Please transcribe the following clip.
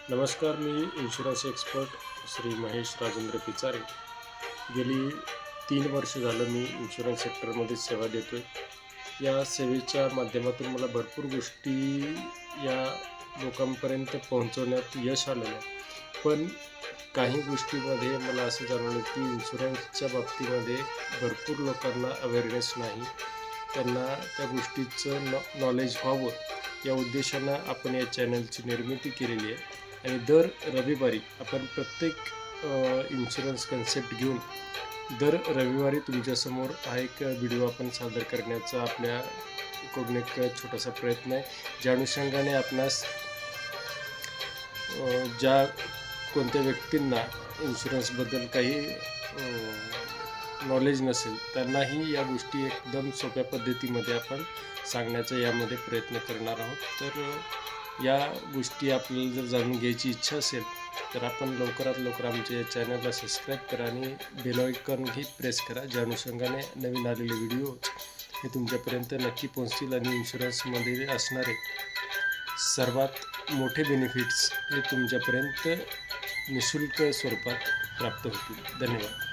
नमस्कार, मी insurance expert Shri Mahesh Rajendra पिचारे. गेली 3 वर्ष झालं मी इन्शुरन्स सेक्टरमध्ये सेवा देतो आहे. या सेवेच्या माध्यमातून मला भरपूर गोष्टी या लोकांपर्यंत पोहोचवण्यात यश आलेलं आहे. पण काही गोष्टीमध्ये मला असं जाणवलं की इन्शुरन्सच्या बाबतीमध्ये भरपूर लोकांना अवेअरनेस नाही. त्यांना त्या गोष्टीचं नॉलेज व्हावं या उद्देशानं आपण या चॅनलची निर्मिती केलेली आहे. आणि दर रविवारी आपण प्रत्येक इन्शुरन्स कन्सेप्ट घेऊन दर रविवारी तुमच्यासमोर हा एक व्हिडिओ आपण सादर करण्याचा आपल्याकडून एक छोटासा प्रयत्न आहे. ज्या अनुषंगाने आपणास ज्या कोणत्या व्यक्तींना इन्शुरन्सबद्दल काही नॉलेज नसेल त्यांनाही या गोष्टी एकदम सोप्या पद्धतीमध्ये आपण सांगण्याचा यामध्ये प्रयत्न करणार आहोत. तर या गोष्टी आपल्याला जर जाणून घ्यायची इच्छा असेल तर आपण लवकरात लवकर आमच्या या चॅनलला सबस्क्राईब करा आणि बेल आयकॉनही प्रेस करा. ज्या अनुषंगाने नवीन आलेले व्हिडिओज हे तुमच्यापर्यंत नक्की पोहोचतील आणि इन्शुरन्समध्ये असणारे सर्वात मोठे बेनिफिट्स हे तुमच्यापर्यंत निःशुल्क स्वरूपात प्राप्त होतील. धन्यवाद.